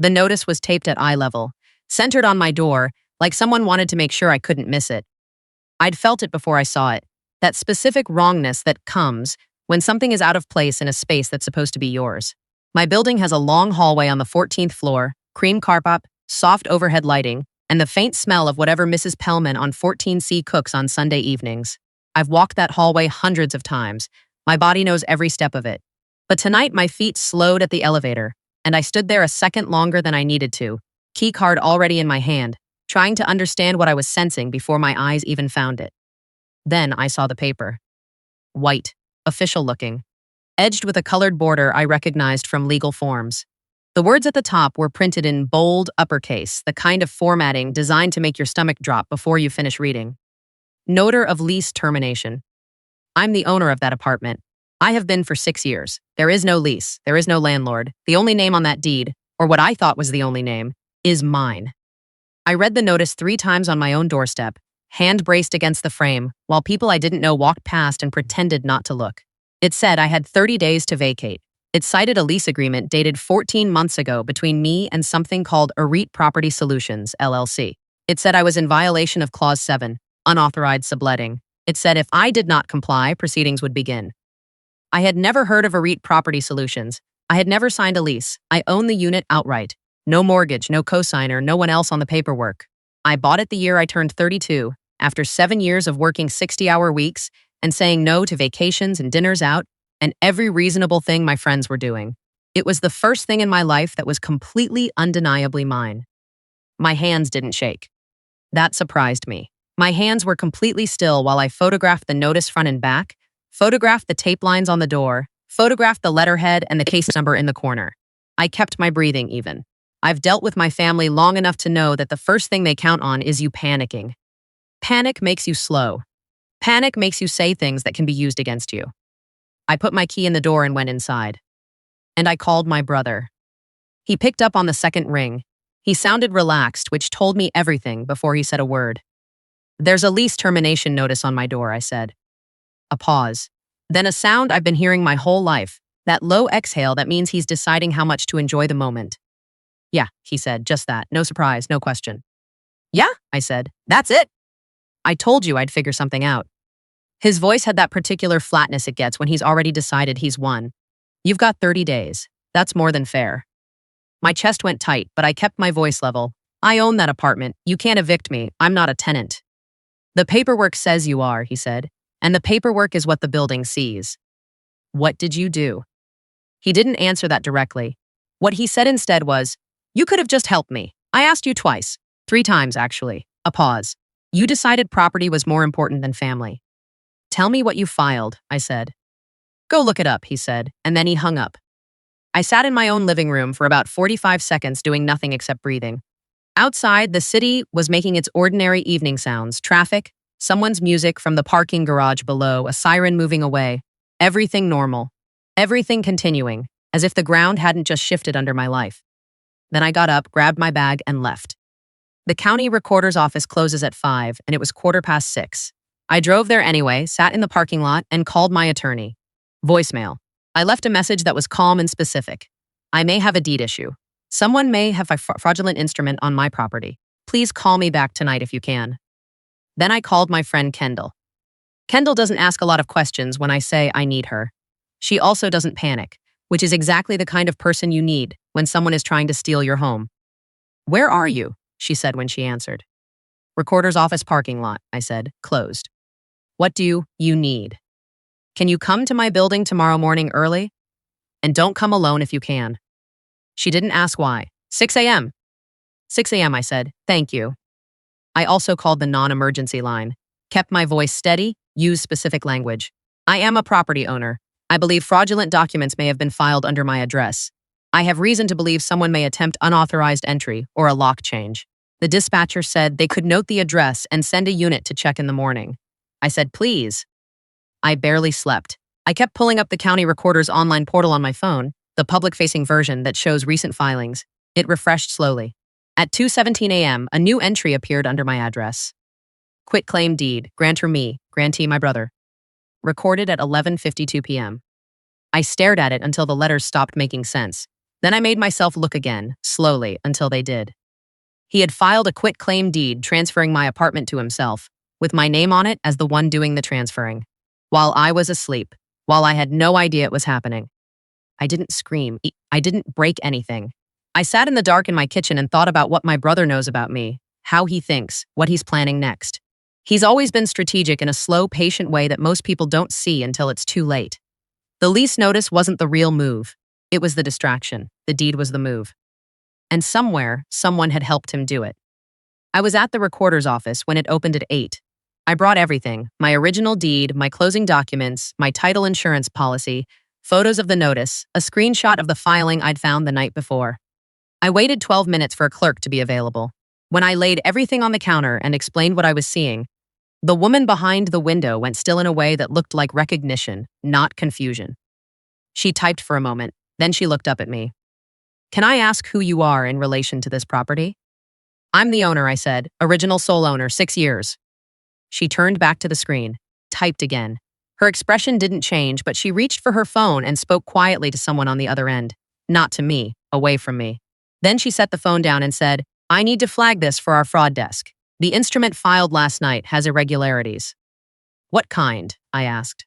The notice was taped at eye level, centered on my door, like someone wanted to make sure I couldn't miss it. I'd felt it before I saw it, that specific wrongness that comes when something is out of place in a space that's supposed to be yours. My building has a long hallway on the 14th floor, cream carpet, soft overhead lighting, and the faint smell of whatever Mrs. Pellman on 14C cooks on Sunday evenings. I've walked that hallway hundreds of times. My body knows every step of it. But tonight my feet slowed at the elevator, and I stood there a second longer than I needed to, key card already in my hand, trying to understand what I was sensing before my eyes even found it. Then I saw the paper. White, official looking, edged with a colored border I recognized from legal forms. The words at the top were printed in bold uppercase, the kind of formatting designed to make your stomach drop before you finish reading. Noter of lease termination. I'm the owner of that apartment. I have been for 6 years. There is no lease. There is no landlord. The only name on that deed, or what I thought was the only name, is mine. I read the notice 3 times on my own doorstep, hand braced against the frame, while people I didn't know walked past and pretended not to look. It said I had 30 days to vacate. It cited a lease agreement dated 14 months ago between me and something called Lease Property Solutions, LLC. It said I was in violation of Clause 7, unauthorized subletting. It said if I did not comply, proceedings would begin. I had never heard of Lease Property Solutions. I had never signed a lease. I own the unit outright. No mortgage, no cosigner, no one else on the paperwork. I bought it the year I turned 32, after 7 years of working 60-hour weeks and saying no to vacations and dinners out and every reasonable thing my friends were doing. It was the first thing in my life that was completely undeniably mine. My hands didn't shake. That surprised me. My hands were completely still while I photographed the notice front and back, photographed the tape lines on the door, photographed the letterhead and the case number in the corner. I kept my breathing even. I've dealt with my family long enough to know that the first thing they count on is you panicking. Panic makes you slow. Panic makes you say things that can be used against you. I put my key in the door and went inside. And I called my brother. He picked up on the second ring. He sounded relaxed, which told me everything before he said a word. There's a lease termination notice on my door, I said. A pause. Then a sound I've been hearing my whole life, that low exhale that means he's deciding how much to enjoy the moment. Yeah, he said, just that. No surprise, no question. Yeah, I said. That's it. I told you I'd figure something out. His voice had that particular flatness it gets when he's already decided he's won. You've got 30 days. That's more than fair. My chest went tight, but I kept my voice level. I own that apartment. You can't evict me. I'm not a tenant. The paperwork says you are, he said, and the paperwork is what the building sees. What did you do? He didn't answer that directly. What he said instead was, you could have just helped me. I asked you twice. 3 times, actually. A pause. You decided property was more important than family. Tell me what you filed, I said. Go look it up, he said, and then he hung up. I sat in my own living room for about 45 seconds doing nothing except breathing. Outside, the city was making its ordinary evening sounds, traffic, someone's music from the parking garage below, a siren moving away. Everything normal. Everything continuing, as if the ground hadn't just shifted under my life. Then I got up, grabbed my bag, and left. The county recorder's office closes at 5, and it was 6:15. I drove there anyway, sat in the parking lot, and called my attorney. Voicemail. I left a message that was calm and specific. I may have a deed issue. Someone may have a fraudulent instrument on my property. Please call me back tonight if you can. Then I called my friend Kendall. Kendall doesn't ask a lot of questions when I say I need her. She also doesn't panic, which is exactly the kind of person you need when someone is trying to steal your home. Where are you? She said when she answered. Recorder's office parking lot, I said, closed. What do you need? Can you come to my building tomorrow morning early? And don't come alone if you can. She didn't ask why. 6 a.m. 6 a.m., I said, thank you. I also called the non-emergency line, kept my voice steady, used specific language. I am a property owner. I believe fraudulent documents may have been filed under my address. I have reason to believe someone may attempt unauthorized entry or a lock change. The dispatcher said they could note the address and send a unit to check in the morning. I said, please. I barely slept. I kept pulling up the county recorder's online portal on my phone, the public-facing version that shows recent filings. It refreshed slowly. At 2:17 a.m., a new entry appeared under my address. Quit claim deed, grantor me, grantee my brother. Recorded at 11:52 p.m. I stared at it until the letters stopped making sense. Then I made myself look again, slowly, until they did. He had filed a quitclaim deed transferring my apartment to himself, with my name on it as the one doing the transferring. While I was asleep, while I had no idea it was happening. I didn't scream. I didn't break anything. I sat in the dark in my kitchen and thought about what my brother knows about me, how he thinks, what he's planning next. He's always been strategic in a slow, patient way that most people don't see until it's too late. The lease notice wasn't the real move. It was the distraction. The deed was the move. And somewhere, someone had helped him do it. I was at the recorder's office when it opened at 8. I brought everything, my original deed, my closing documents, my title insurance policy, photos of the notice, a screenshot of the filing I'd found the night before. I waited 12 minutes for a clerk to be available. When I laid everything on the counter and explained what I was seeing, the woman behind the window went still in a way that looked like recognition, not confusion. She typed for a moment, then she looked up at me. "Can I ask who you are in relation to this property?" "I'm the owner," I said. "Original sole owner, 6 years." She turned back to the screen, typed again. Her expression didn't change, but she reached for her phone and spoke quietly to someone on the other end. Not to me, away from me. Then she set the phone down and said, "I need to flag this for our fraud desk. The instrument filed last night has irregularities." "What kind?" I asked.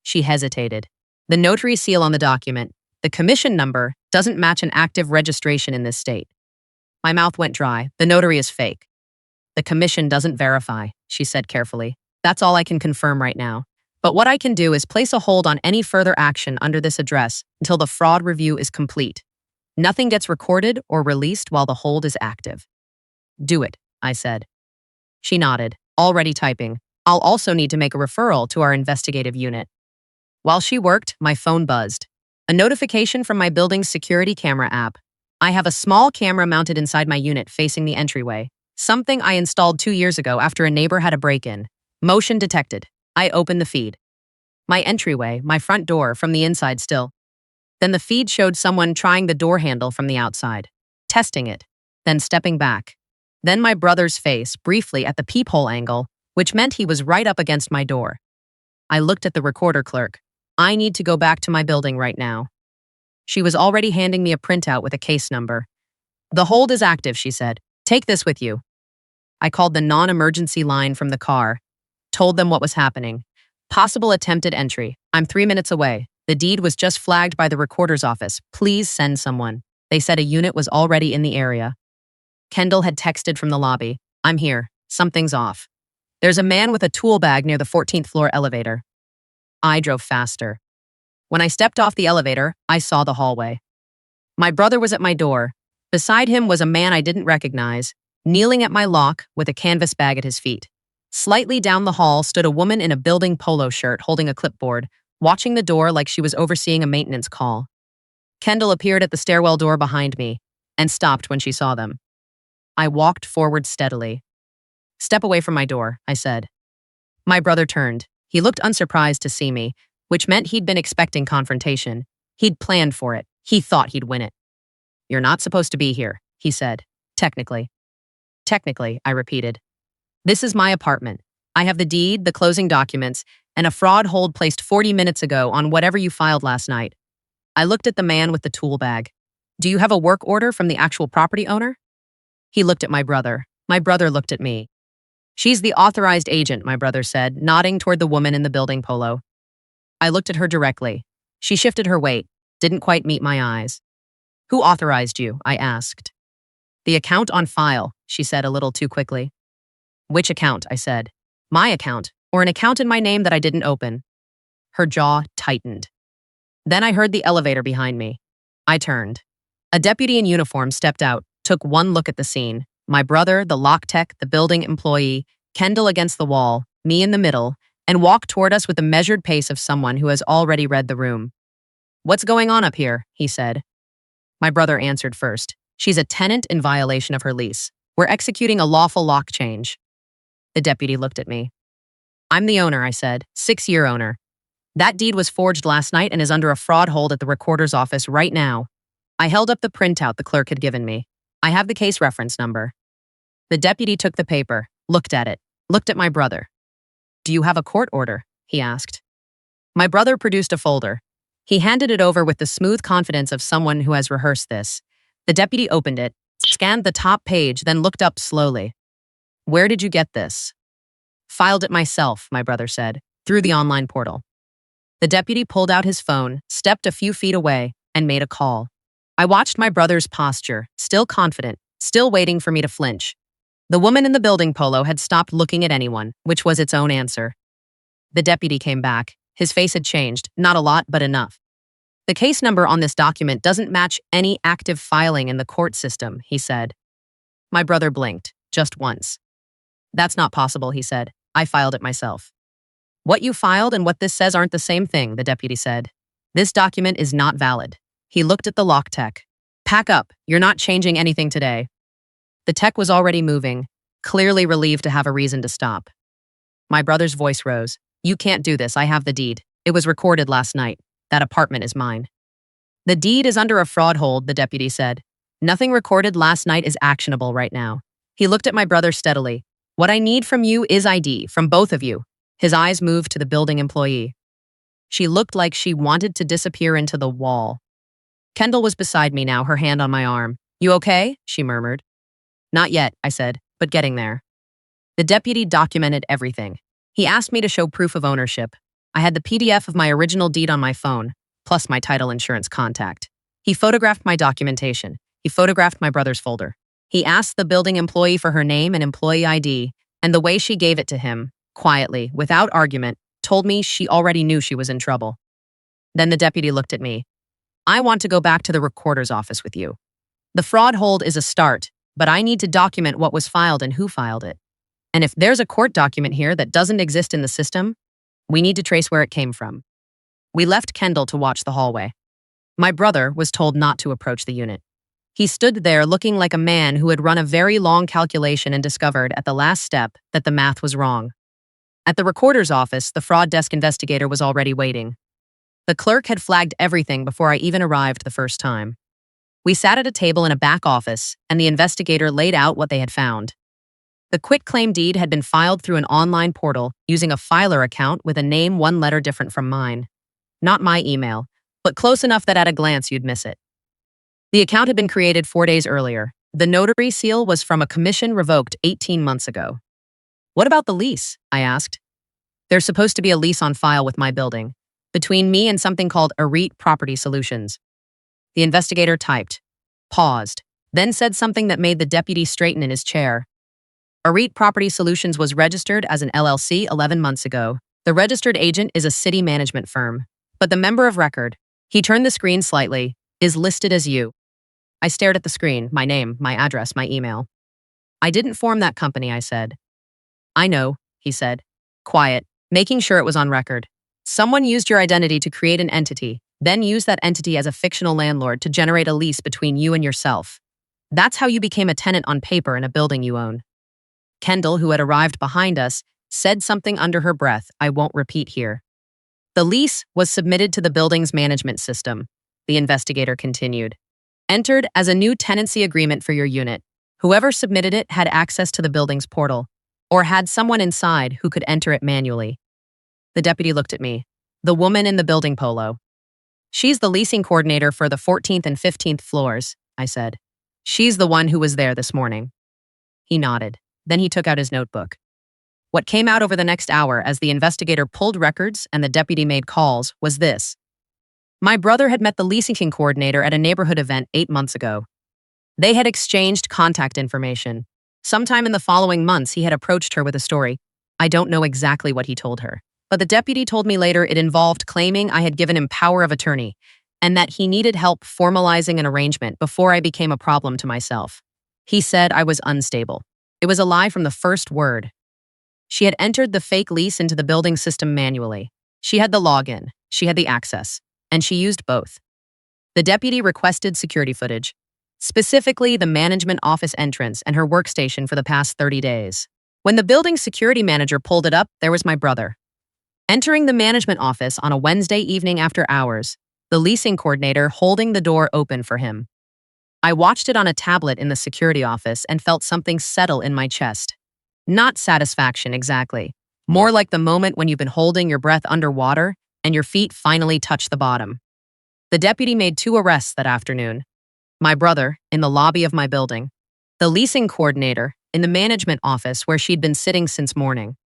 She hesitated. "The notary seal on the document, the commission number, doesn't match an active registration in this state." My mouth went dry. "The notary is fake." "The commission doesn't verify," she said carefully. "That's all I can confirm right now. But what I can do is place a hold on any further action under this address until the fraud review is complete. Nothing gets recorded or released while the hold is active." "Do it," I said. She nodded, already typing. "I'll also need to make a referral to our investigative unit." While she worked, my phone buzzed. A notification from my building's security camera app. I have a small camera mounted inside my unit facing the entryway, something I installed 2 years ago after a neighbor had a break-in. Motion detected. I opened the feed. My entryway, my front door, from the inside still. Then the feed showed someone trying the door handle from the outside, testing it, then stepping back. Then my brother's face, briefly at the peephole angle, which meant he was right up against my door. I looked at the recorder clerk. "I need to go back to my building right now." She was already handing me a printout with a case number. "The hold is active," she said. "Take this with you." I called the non-emergency line from the car, told them what was happening. "Possible attempted entry. I'm 3 minutes away. The deed was just flagged by the recorder's office. Please send someone." They said a unit was already in the area. Kendall had texted from the lobby. "I'm here. Something's off. There's a man with a tool bag near the 14th floor elevator." I drove faster. When I stepped off the elevator, I saw the hallway. My brother was at my door. Beside him was a man I didn't recognize, kneeling at my lock with a canvas bag at his feet. Slightly down the hall stood a woman in a building polo shirt holding a clipboard, watching the door like she was overseeing a maintenance call. Kendall appeared at the stairwell door behind me and stopped when she saw them. I walked forward steadily. "Step away from my door," I said. My brother turned. He looked unsurprised to see me, which meant he'd been expecting confrontation. He'd planned for it. He thought he'd win it. "You're not supposed to be here," he said. "Technically." "Technically," I repeated. "This is my apartment. I have the deed, the closing documents, and a fraud hold placed 40 minutes ago on whatever you filed last night." I looked at the man with the tool bag. "Do you have a work order from the actual property owner?" He looked at my brother. My brother looked at me. "She's the authorized agent," my brother said, nodding toward the woman in the building polo. I looked at her directly. She shifted her weight, didn't quite meet my eyes. "Who authorized you?" I asked. "The account on file," she said a little too quickly. "Which account?" I said. "My account, or an account in my name that I didn't open." Her jaw tightened. Then I heard the elevator behind me. I turned. A deputy in uniform stepped out, took one look at the scene. My brother, the lock tech, the building employee, Kendall against the wall, me in the middle, and walked toward us with the measured pace of someone who has already read the room. "What's going on up here?" he said. My brother answered first. "She's a tenant in violation of her lease. We're executing a lawful lock change." The deputy looked at me. "I'm the owner," I said, 6-year owner. "That deed was forged last night and is under a fraud hold at the recorder's office right now." I held up the printout the clerk had given me. "I have the case reference number." The deputy took the paper, looked at it, looked at my brother. "Do you have a court order?" he asked. My brother produced a folder. He handed it over with the smooth confidence of someone who has rehearsed this. The deputy opened it, scanned the top page, then looked up slowly. "Where did you get this?" "Filed it myself," my brother said, "through the online portal." The deputy pulled out his phone, stepped a few feet away, and made a call. I watched my brother's posture, still confident, still waiting for me to flinch. The woman in the building polo had stopped looking at anyone, which was its own answer. The deputy came back. His face had changed, not a lot, but enough. "The case number on this document doesn't match any active filing in the court system," he said. My brother blinked, just once. "That's not possible," he said. "I filed it myself." "What you filed and what this says aren't the same thing," the deputy said. "This document is not valid." He looked at the lock tech. "Pack up, you're not changing anything today." The tech was already moving, clearly relieved to have a reason to stop. My brother's voice rose. "You can't do this, I have the deed. It was recorded last night. That apartment is mine." "The deed is under a fraud hold," the deputy said. "Nothing recorded last night is actionable right now." He looked at my brother steadily. "What I need from you is ID, from both of you." His eyes moved to the building employee. She looked like she wanted to disappear into the wall. Kendall was beside me now, her hand on my arm. "You okay?" she murmured. "Not yet," I said, "but getting there." The deputy documented everything. He asked me to show proof of ownership. I had the PDF of my original deed on my phone, plus my title insurance contact. He photographed my documentation. He photographed my brother's folder. He asked the building employee for her name and employee ID, and the way she gave it to him, quietly, without argument, told me she already knew she was in trouble. Then the deputy looked at me. "I want to go back to the recorder's office with you. The fraud hold is a start, but I need to document what was filed and who filed it. And if there's a court document here that doesn't exist in the system, we need to trace where it came from." We left Kendall to watch the hallway. My brother was told not to approach the unit. He stood there looking like a man who had run a very long calculation and discovered at the last step that the math was wrong. At the recorder's office, the fraud desk investigator was already waiting. The clerk had flagged everything before I even arrived the first time. We sat at a table in a back office, and the investigator laid out what they had found. The quitclaim deed had been filed through an online portal using a filer account with a name one letter different from mine. Not my email, but close enough that at a glance you'd miss it. The account had been created 4 days earlier. The notary seal was from a commission revoked 18 months ago. "What about the lease?" I asked. "There's supposed to be a lease on file with my building, between me and something called Lease Property Solutions." The investigator typed, paused, then said something that made the deputy straighten in his chair. Lease Property Solutions was registered as an LLC 11 months ago. The registered agent is a city management firm, but the member of record, he turned the screen slightly, is listed as you. I stared at the screen, my name, my address, my email. "I didn't form that company," I said. "I know," he said, quiet, making sure it was on record. "Someone used your identity to create an entity, then used that entity as a fictional landlord to generate a lease between you and yourself. That's how you became a tenant on paper in a building you own." Kendall, who had arrived behind us, said something under her breath I won't repeat here. "The lease was submitted to the building's management system," the investigator continued. "Entered as a new tenancy agreement for your unit. Whoever submitted it had access to the building's portal, or had someone inside who could enter it manually." The deputy looked at me. "The woman in the building polo." "She's the leasing coordinator for the 14th and 15th floors," I said. "She's the one who was there this morning." He nodded. Then he took out his notebook. What came out over the next hour as the investigator pulled records and the deputy made calls was this. My brother had met the leasing coordinator at a neighborhood event 8 months ago. They had exchanged contact information. Sometime in the following months, he had approached her with a story. I don't know exactly what he told her, but the deputy told me later it involved claiming I had given him power of attorney and that he needed help formalizing an arrangement before I became a problem to myself. He said I was unstable. It was a lie from the first word. She had entered the fake lease into the building system manually. She had the login, she had the access, and she used both. The deputy requested security footage, specifically the management office entrance and her workstation for the past 30 days. When the building security manager pulled it up, there was my brother. Entering the management office on a Wednesday evening after hours, the leasing coordinator holding the door open for him. I watched it on a tablet in the security office and felt something settle in my chest. Not satisfaction exactly, more like the moment when you've been holding your breath underwater and your feet finally touch the bottom. The deputy made 2 arrests that afternoon. My brother, in the lobby of my building. The leasing coordinator, in the management office where she'd been sitting since morning.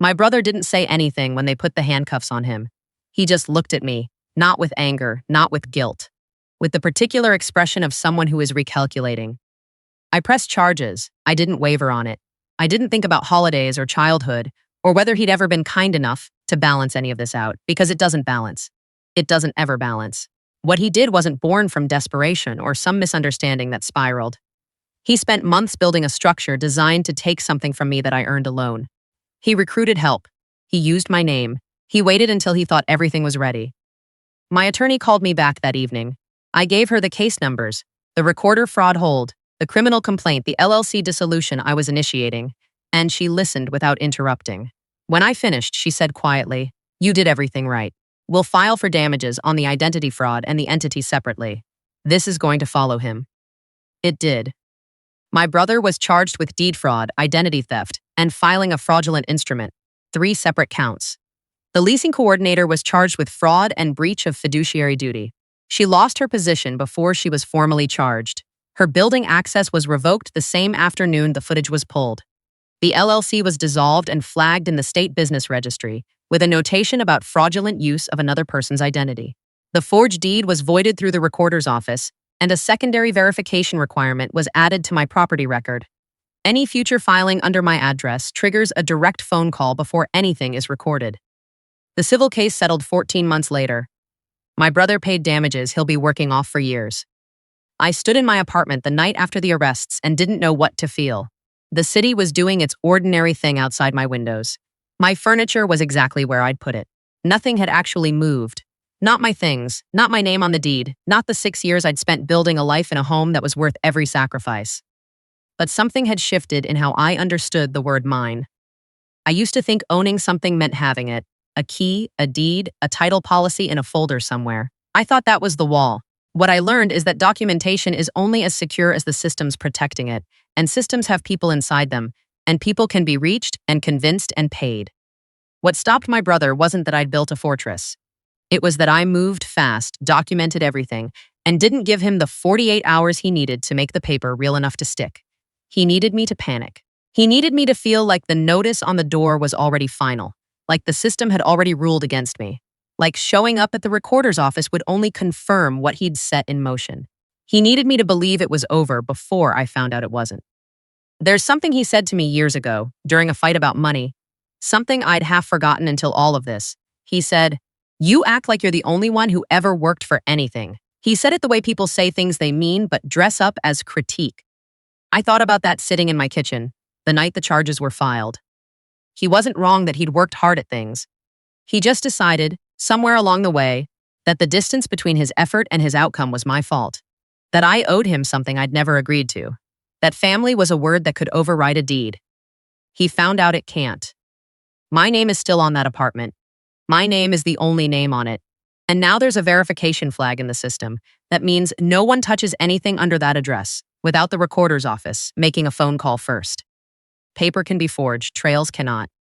My brother didn't say anything when they put the handcuffs on him. He just looked at me, not with anger, not with guilt, with the particular expression of someone who is recalculating. I pressed charges. I didn't waver on it. I didn't think about holidays or childhood, or whether he'd ever been kind enough to balance any of this out, because it doesn't balance. It doesn't ever balance. What he did wasn't born from desperation or some misunderstanding that spiraled. He spent months building a structure designed to take something from me that I earned alone. He recruited help. He used my name. He waited until he thought everything was ready. My attorney called me back that evening. I gave her the case numbers, the recorder fraud hold, the criminal complaint, the LLC dissolution I was initiating, and she listened without interrupting. When I finished, she said quietly, "You did everything right. We'll file for damages on the identity fraud and the entity separately. This is going to follow him." It did. My brother was charged with deed fraud, identity theft, and filing a fraudulent instrument, 3 separate counts. The leasing coordinator was charged with fraud and breach of fiduciary duty. She lost her position before she was formally charged. Her building access was revoked the same afternoon the footage was pulled. The LLC was dissolved and flagged in the state business registry, with a notation about fraudulent use of another person's identity. The forged deed was voided through the recorder's office, and a secondary verification requirement was added to my property record. Any future filing under my address triggers a direct phone call before anything is recorded. The civil case settled 14 months later. My brother paid damages he'll be working off for years. I stood in my apartment the night after the arrests and didn't know what to feel. The city was doing its ordinary thing outside my windows. My furniture was exactly where I'd put it. Nothing had actually moved. Not my things, not my name on the deed, not the 6 years I'd spent building a life in a home that was worth every sacrifice. But something had shifted in how I understood the word mine. I used to think owning something meant having it. A key, a deed, a title policy in a folder somewhere. I thought that was the wall. What I learned is that documentation is only as secure as the systems protecting it, and systems have people inside them, and people can be reached and convinced and paid. What stopped my brother wasn't that I'd built a fortress. It was that I moved fast, documented everything, and didn't give him the 48 hours he needed to make the paper real enough to stick. He needed me to panic. He needed me to feel like the notice on the door was already final, like the system had already ruled against me, like showing up at the recorder's office would only confirm what he'd set in motion. He needed me to believe it was over before I found out it wasn't. There's something he said to me years ago, during a fight about money, something I'd half forgotten until all of this. He said, "You act like you're the only one who ever worked for anything." He said it the way people say things they mean but dress up as critique. I thought about that sitting in my kitchen, the night the charges were filed. He wasn't wrong that he'd worked hard at things. He just decided, somewhere along the way, that the distance between his effort and his outcome was my fault. That I owed him something I'd never agreed to. That family was a word that could override a deed. He found out it can't. My name is still on that apartment. My name is the only name on it. And now there's a verification flag in the system. That means no one touches anything under that address, without the recorder's office making a phone call first. Paper can be forged, trails cannot.